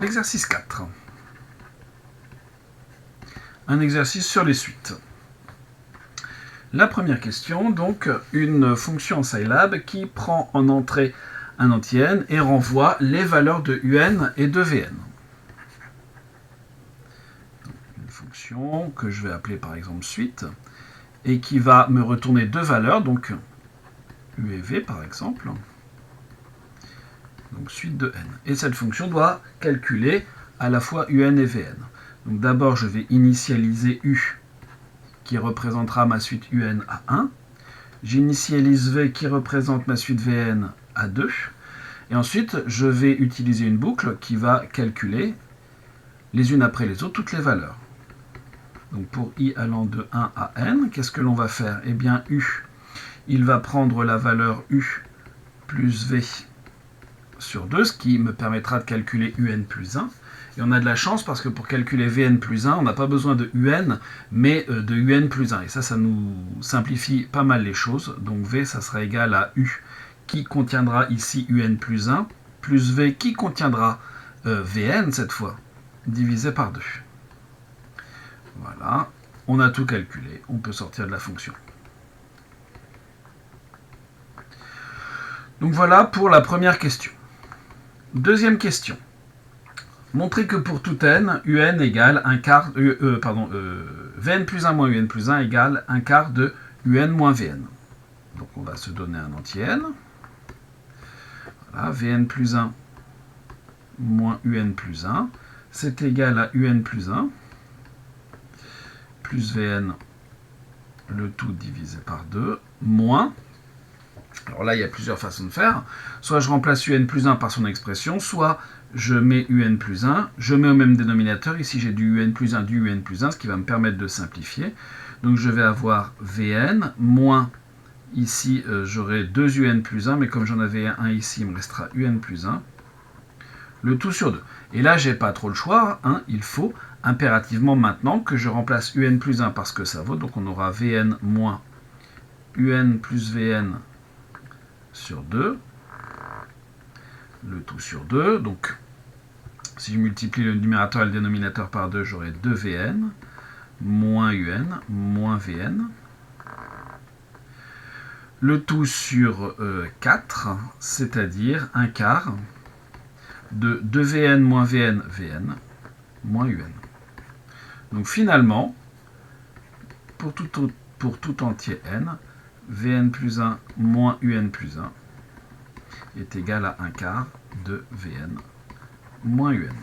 Exercice 4. Un exercice sur les suites. La première question, donc, une fonction en Scilab qui prend en entrée un anti-n et renvoie les valeurs de un et de vn. Donc, une fonction que je vais appeler par exemple suite et qui va me retourner deux valeurs, donc u et v par exemple. Donc suite de n. Et cette fonction doit calculer à la fois un et vn. Donc d'abord je vais initialiser u qui représentera ma suite un à 1. J'initialise v qui représente ma suite vn à 2. Et ensuite je vais utiliser une boucle qui va calculer les unes après les autres toutes les valeurs. Donc pour i allant de 1 à n, qu'est-ce que l'on va faire? Eh bien u, il va prendre la valeur u plus v sur 2, ce qui me permettra de calculer un plus 1. Et on a de la chance parce que pour calculer vn plus 1, on n'a pas besoin de un, mais de un plus 1. Et ça nous simplifie pas mal les choses. Donc v, ça sera égal à u qui contiendra ici un plus 1, plus v qui contiendra vn cette fois, divisé par 2. Voilà, on a tout calculé, on peut sortir de la fonction. Donc voilà pour la première question. Deuxième question. Montrez que pour tout n, un égale un quart, vn plus 1 moins un plus 1 égale un quart de un moins vn. Donc on va se donner un anti-n. Voilà, vn plus 1 moins un plus 1, c'est égal à un plus 1, plus vn, le tout divisé par 2, moins... Alors là, il y a plusieurs façons de faire. Soit je remplace un plus 1 par son expression, soit je mets un plus 1, je mets au même dénominateur. Ici, j'ai du un plus 1, du un plus 1, ce qui va me permettre de simplifier. Donc je vais avoir vn moins, ici, j'aurai 2 un plus 1, mais comme j'en avais un ici, il me restera un plus 1. Le tout sur 2. Et là, j'ai pas trop le choix. Hein, il faut impérativement maintenant que je remplace un plus 1 par ce que ça vaut. Donc on aura vn moins un plus vn sur 2, le tout sur 2, donc si je multiplie le numérateur et le dénominateur par 2, j'aurai 2vn, moins un, moins vn, le tout sur 4, c'est-à-dire un quart de 2vn moins vn, moins un. Donc finalement, pour tout entier n, vn plus 1 moins un plus 1 est égal à un quart de vn moins un.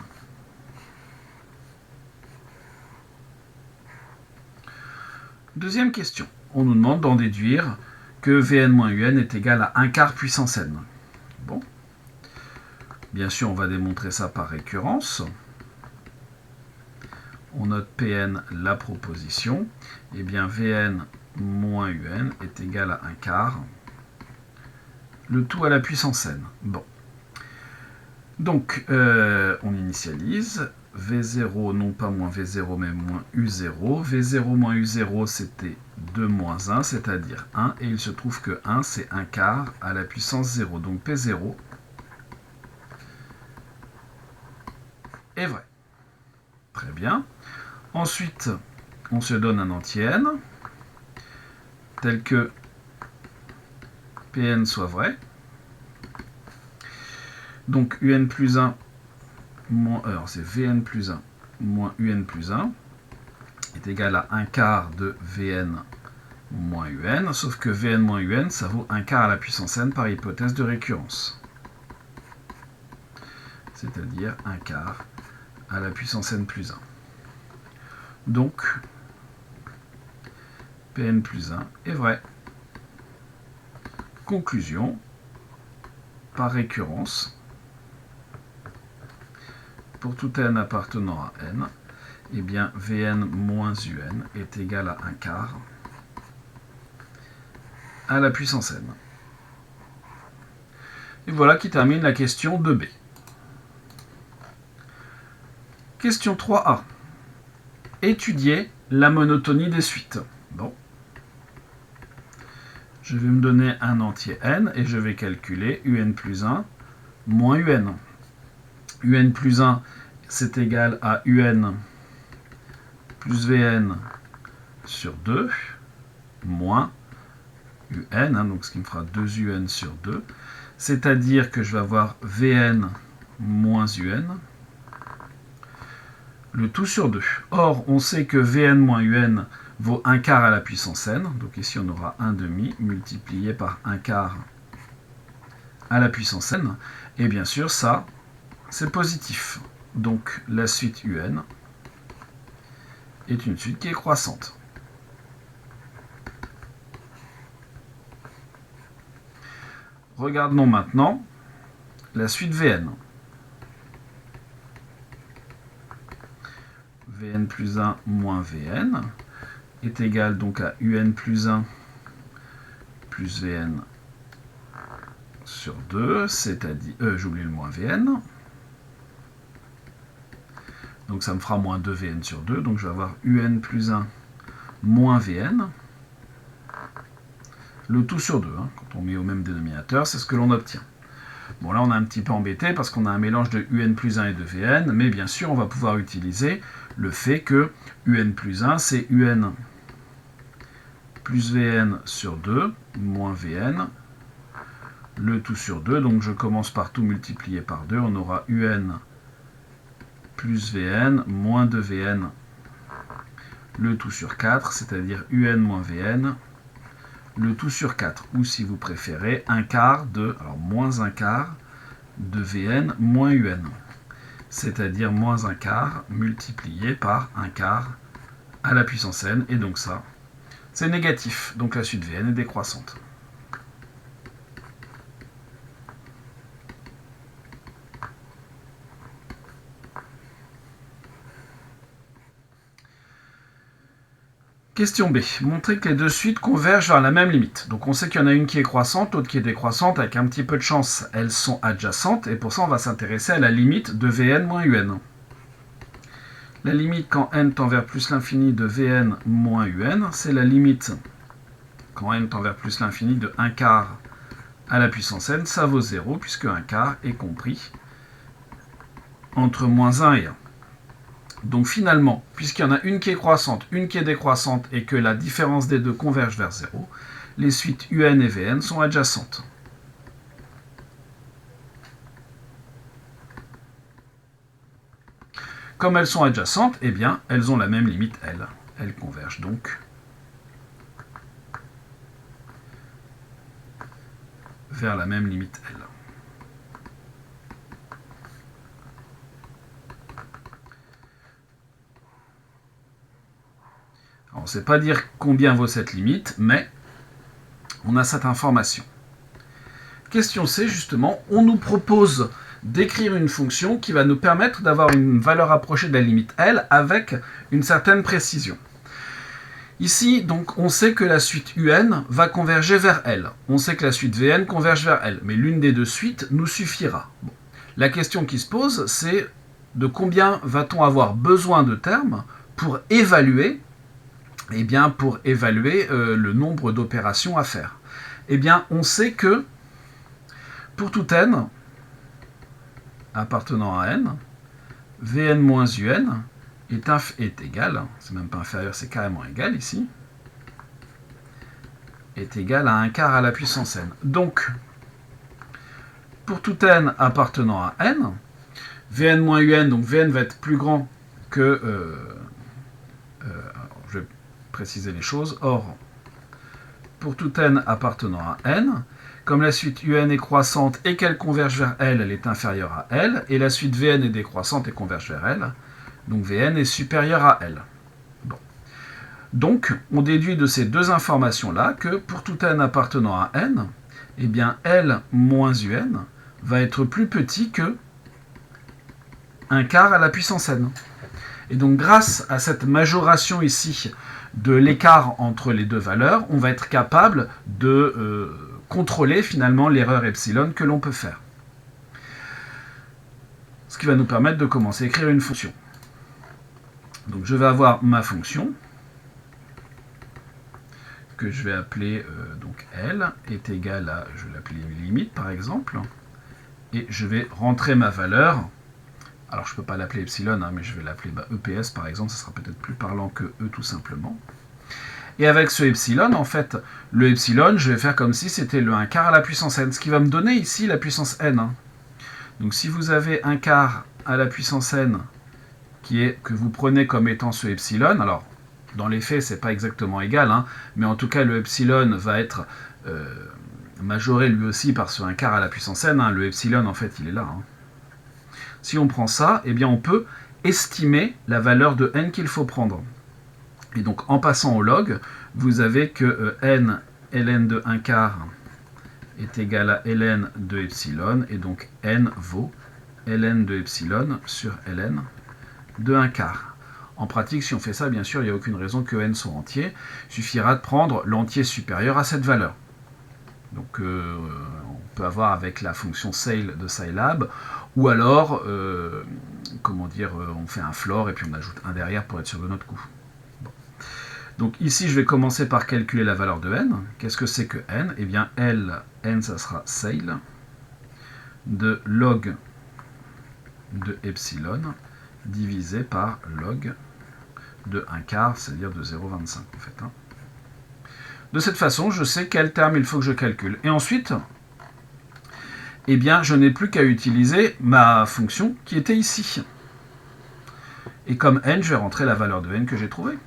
Deuxième question. On nous demande d'en déduire que vn moins un est égal à un quart puissance n. Bon. Bien sûr, on va démontrer ça par récurrence. On note Pn la proposition. Eh bien, Vn moins Un est égal à un quart. Le tout à la puissance n. Bon. Donc, on initialise. V0, non pas moins V0, mais moins U0. V0 moins U0, c'était 2 moins 1, c'est-à-dire 1. Et il se trouve que 1, c'est un quart à la puissance 0. Donc P0 est vrai. Très bien. Ensuite, on se donne un anti-n, tel que Pn soit vrai. Donc Un plus 1, alors c'est Vn plus 1 moins Un plus 1 est égal à un quart de Vn moins Un, sauf que Vn moins Un, ça vaut un quart à la puissance n par hypothèse de récurrence. C'est-à-dire un quart à la puissance n plus 1. Donc, Pn plus 1 est vrai. Conclusion, par récurrence, pour tout n appartenant à n, eh bien Vn moins Un est égal à un quart à la puissance n. Et voilà qui termine la question 2b. Question 3a. Étudier la monotonie des suites. Bon. Je vais me donner un entier n et je vais calculer Un plus 1 moins Un. Un plus 1 c'est égal à un plus Vn sur 2 moins un, donc ce qui me fera 2un sur 2, c'est-à-dire que je vais avoir Vn moins un, le tout sur 2. Or, on sait que Vn moins un vaut 1 quart à la puissance n, donc ici on aura 1 demi multiplié par 1 quart à la puissance n, et bien sûr ça, c'est positif. Donc la suite un est une suite qui est croissante. Regardons maintenant la suite Vn. Vn plus 1 moins Vn est égal donc à un plus 1 plus Vn sur 2, c'est-à-dire... j'oublie le moins Vn. Donc ça me fera moins 2 Vn sur 2, donc je vais avoir un plus 1 moins Vn. Le tout sur 2, hein. Quand on met au même dénominateur, c'est ce que l'on obtient. Bon, là on est un petit peu embêté parce qu'on a un mélange de un plus 1 et de Vn, mais bien sûr on va pouvoir utiliser le fait que un plus 1 c'est un plus Vn sur 2 moins Vn, le tout sur 2, donc je commence par tout multiplier par 2, on aura un plus Vn moins 2Vn, le tout sur 4, c'est-à-dire un moins Vn, le tout sur 4, ou si vous préférez, un quart de, alors moins un quart de Vn moins un, c'est-à-dire moins un quart multiplié par un quart à la puissance n, et donc ça, c'est négatif, donc la suite Vn est décroissante. Question B. Montrer que les deux suites convergent vers la même limite. Donc on sait qu'il y en a une qui est croissante, l'autre qui est décroissante. Avec un petit peu de chance, elles sont adjacentes. Et pour ça, on va s'intéresser à la limite de Vn moins un. La limite quand n tend vers plus l'infini de Vn moins un, c'est la limite quand n tend vers plus l'infini de 1 quart à la puissance n. Ça vaut 0, puisque 1 quart est compris entre moins 1 et 1. Donc finalement, puisqu'il y en a une qui est croissante, une qui est décroissante, et que la différence des deux converge vers 0, les suites un et Vn sont adjacentes. Comme elles sont adjacentes, eh bien, elles ont la même limite L. Elles convergent donc vers la même limite L. On ne sait pas dire combien vaut cette limite, mais on a cette information. Question C, justement, on nous propose d'écrire une fonction qui va nous permettre d'avoir une valeur approchée de la limite L avec une certaine précision. Ici, donc, on sait que la suite un va converger vers L. On sait que la suite Vn converge vers L, mais l'une des deux suites nous suffira. Bon. La question qui se pose, c'est de combien va-t-on avoir besoin de termes pour évaluer le nombre d'opérations à faire. Eh bien, on sait que pour tout n appartenant à n, Vn moins un est égal, c'est même pas inférieur, c'est carrément égal ici, est égal à 1 quart à la puissance n. Donc, pour tout n appartenant à n, Vn moins un, donc Vn va être plus grand que... je vais préciser les choses. Or, pour tout n appartenant à n, comme la suite un est croissante et qu'elle converge vers L, elle est inférieure à L, et la suite Vn est décroissante et converge vers L, donc Vn est supérieur à L. Bon. Donc, on déduit de ces deux informations-là que pour tout n appartenant à n, eh bien L moins un va être plus petit que 1 quart à la puissance n. Et donc, grâce à cette majoration ici de l'écart entre les deux valeurs, on va être capable de contrôler finalement l'erreur epsilon que l'on peut faire. Ce qui va nous permettre de commencer à écrire une fonction. Donc je vais avoir ma fonction, que je vais appeler donc L, est égale à, je vais l'appeler limite par exemple, et je vais rentrer ma valeur Alors je ne peux pas l'appeler epsilon, hein, mais je vais l'appeler EPS par exemple, ça sera peut-être plus parlant que E tout simplement. Et avec ce epsilon, en fait, le epsilon, je vais faire comme si c'était le 1 quart à la puissance n, ce qui va me donner ici la puissance n. Hein. Donc si vous avez 1 quart à la puissance n, que vous prenez comme étant ce epsilon, alors dans les faits, c'est pas exactement égal, hein, mais en tout cas, le epsilon va être majoré lui aussi par ce 1 quart à la puissance n. Hein. Le epsilon, en fait, il est là. Hein. Si on prend ça, eh bien, on peut estimer la valeur de n qu'il faut prendre. Et donc, en passant au log, vous avez que n ln de 1 quart est égal à ln de epsilon, et donc n vaut ln de epsilon sur ln de 1 quart. En pratique, si on fait ça, bien sûr, il n'y a aucune raison que n soit entier. Il suffira de prendre l'entier supérieur à cette valeur. Donc, on peut avoir avec la fonction Ceil de Scilab, ou alors, on fait un floor et puis on ajoute un derrière pour être sûr de notre coup. Bon. Donc ici, je vais commencer par calculer la valeur de n. Qu'est-ce que c'est que n? Eh bien, n, ça sera Ceil de log de epsilon divisé par log de 1 quart, c'est-à-dire de 0,25 en fait. Hein. De cette façon, je sais quel terme il faut que je calcule. Et ensuite, eh bien, je n'ai plus qu'à utiliser ma fonction qui était ici. Et comme n, je vais rentrer la valeur de n que j'ai trouvée.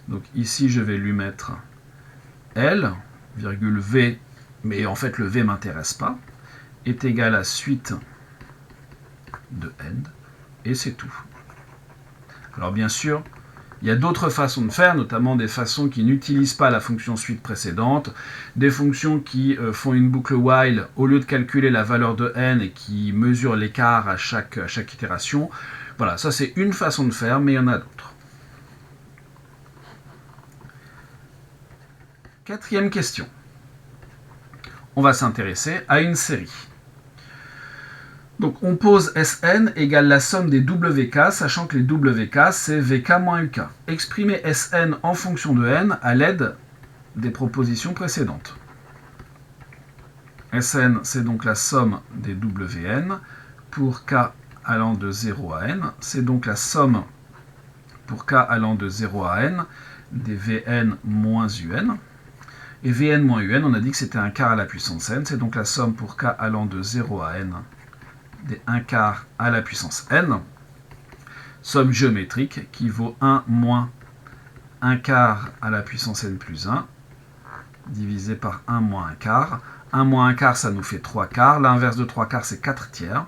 Donc ici, je vais lui mettre L, virgule V, mais en fait, le V ne m'intéresse pas, est égal à suite de n, et c'est tout. Alors bien sûr, il y a d'autres façons de faire, notamment des façons qui n'utilisent pas la fonction suite précédente, des fonctions qui font une boucle while au lieu de calculer la valeur de n et qui mesurent l'écart à chaque itération. Voilà, ça c'est une façon de faire, mais il y en a d'autres. Quatrième question. On va s'intéresser à une série. Donc on pose Sn égale la somme des WK, sachant que les WK c'est VK moins UK. Exprimez Sn en fonction de n à l'aide des propositions précédentes. Sn c'est donc la somme des Wn pour k allant de 0 à n. C'est donc la somme pour k allant de 0 à n des Vn moins Un. Et Vn moins Un, on a dit que c'était 1 quart à la puissance n. C'est donc la somme pour k allant de 0 à n des 1 quart à la puissance n, somme géométrique qui vaut 1 moins 1 quart à la puissance n plus 1, divisé par 1 moins 1 quart. 1 moins 1 quart, ça nous fait 3 quarts. L'inverse de 3 quarts, c'est 4 tiers.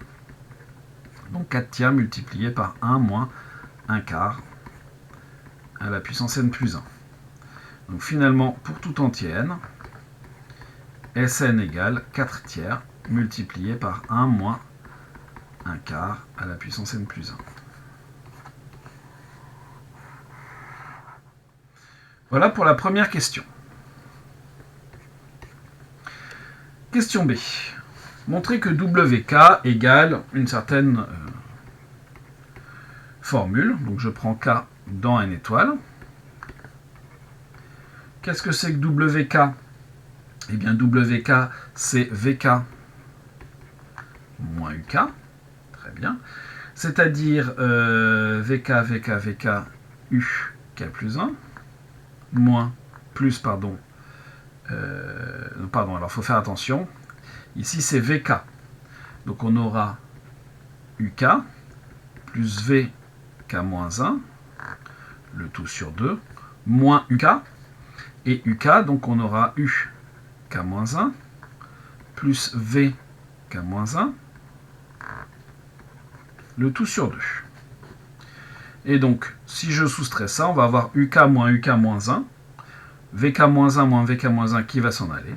Donc 4 tiers multiplié par 1 moins 1 quart à la puissance n plus 1. Donc finalement, pour tout entier n, Sn égale 4 tiers multiplié par 1 moins 1 quart à la puissance n plus 1. Voilà pour la première question. Question B. Montrez que WK égale une certaine formule. Donc je prends K dans n étoiles. Qu'est-ce que c'est que WK? Eh bien WK c'est VK moins UK. Très bien. C'est-à-dire VK, VK, VK, U, K plus 1, moins, plus, pardon, alors il faut faire attention, ici c'est VK, donc on aura UK plus VK moins 1, le tout sur 2, moins UK, et UK, donc on aura UK moins 1, plus VK moins 1, le tout sur 2. Et donc, si je soustrais ça, on va avoir UK moins UK moins 1, VK moins 1 moins VK moins 1 qui va s'en aller.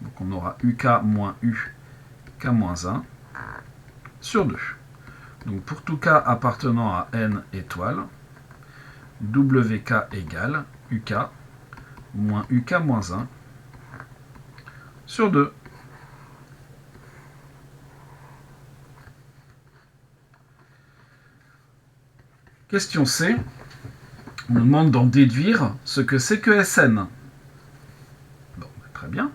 Donc on aura UK moins UK moins 1 sur 2. Donc pour tout K appartenant à n étoiles, WK égale UK moins UK moins 1 sur 2. Question C, on nous demande d'en déduire ce que c'est que Sn. Bon, très bien.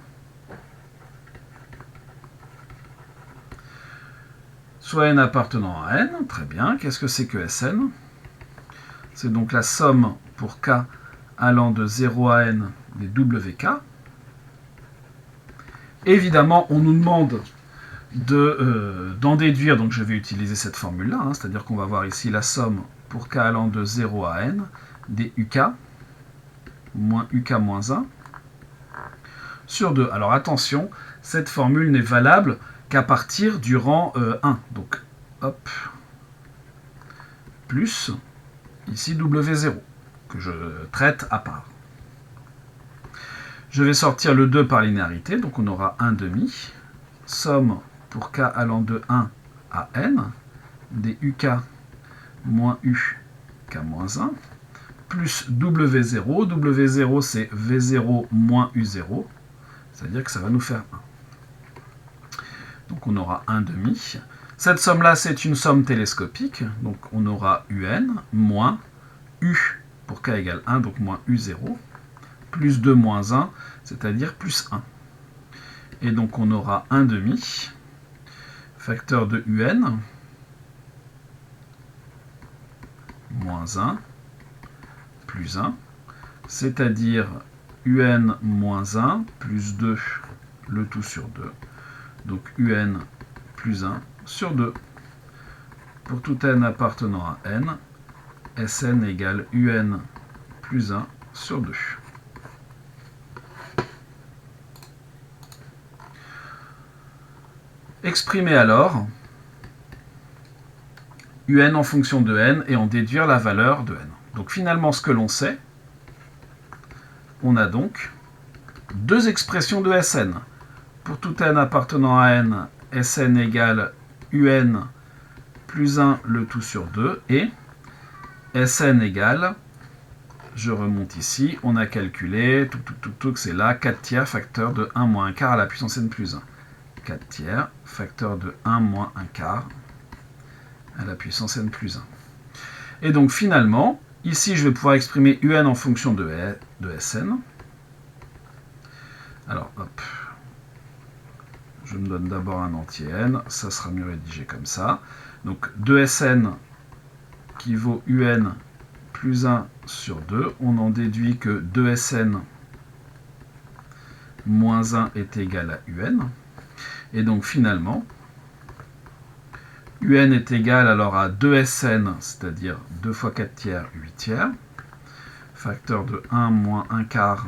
soit n appartenant à n. Très bien. Qu'est-ce que c'est que Sn? C'est donc la somme pour k allant de 0 à n des wk. Évidemment, on nous demande d'en déduire, donc je vais utiliser cette formule-là, hein, c'est-à-dire qu'on va voir ici la somme pour k allant de 0 à n des uk moins uk moins 1 sur 2. Alors attention, cette formule n'est valable qu'à partir du rang 1. Donc, hop, plus, ici W0, que je traite à part. Je vais sortir le 2 par linéarité, donc on aura 1 demi, somme pour k allant de 1 à n, des uk moins uk moins 1, plus W0. W0, c'est V0 moins U0, c'est-à-dire que ça va nous faire 1. Donc on aura 1 demi. Cette somme-là, c'est une somme télescopique, donc on aura UN moins U pour k égale 1, donc moins U0, plus 2 moins 1, c'est-à-dire plus 1. Et donc on aura 1 demi, facteur de UN, moins 1, plus 1, c'est-à-dire UN moins 1, plus 2, le tout sur 2. Donc UN plus 1 sur 2. Pour tout n appartenant à n, Sn égale UN plus 1 sur 2. Exprimer alors UN en fonction de n et en déduire la valeur de n. Donc finalement, ce que l'on sait, on a donc deux expressions de Sn. Pour tout n appartenant à n, Sn égale UN plus 1 le tout sur 2 et Sn égale, je remonte ici, on a calculé, c'est là, 4 tiers facteur de 1 moins 1 quart à la puissance n plus 1. 4 tiers facteur de 1 moins 1 quart à la puissance n plus 1. Et donc finalement, ici je vais pouvoir exprimer UN en fonction de Sn. Alors hop, je me donne d'abord un entier n, ça sera mieux rédigé comme ça. Donc 2Sn qui vaut UN plus 1 sur 2, on en déduit que 2Sn moins 1 est égal à UN. Et donc finalement, UN est égal alors à 2Sn, c'est-à-dire 2 fois 4 tiers, 8 tiers, facteur de 1 moins 1 quart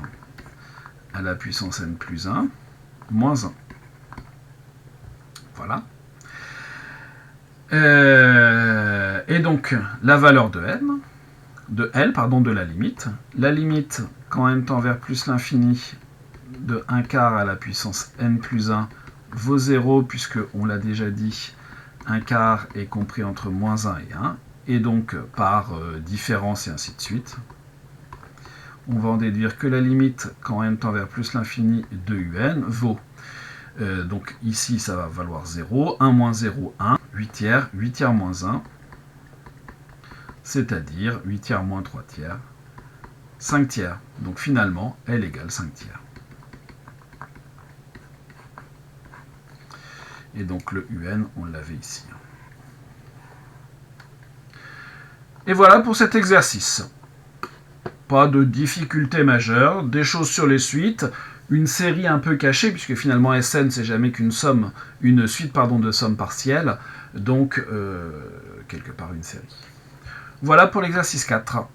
à la puissance n plus 1, moins 1. Voilà. Et donc, la valeur de L, de la limite. La limite, quand n tend vers plus l'infini, de 1 quart à la puissance n plus 1, vaut 0, puisque, on l'a déjà dit, 1 quart est compris entre moins 1 et 1, et donc par différence et ainsi de suite. On va en déduire que la limite, quand n tend vers plus l'infini de UN, vaut, donc ici ça va valoir 0, 1 moins 0, 1, 8 tiers moins 1, c'est-à-dire 8 tiers moins 3 tiers, 5 tiers. Donc finalement, L égale 5 tiers. Et donc le UN, on l'avait ici. Et voilà pour cet exercice. Pas de difficulté majeure, des choses sur les suites, une série un peu cachée, puisque finalement Sn c'est jamais qu'une somme, une suite de sommes partielles, donc quelque part une série. Voilà pour l'exercice 4.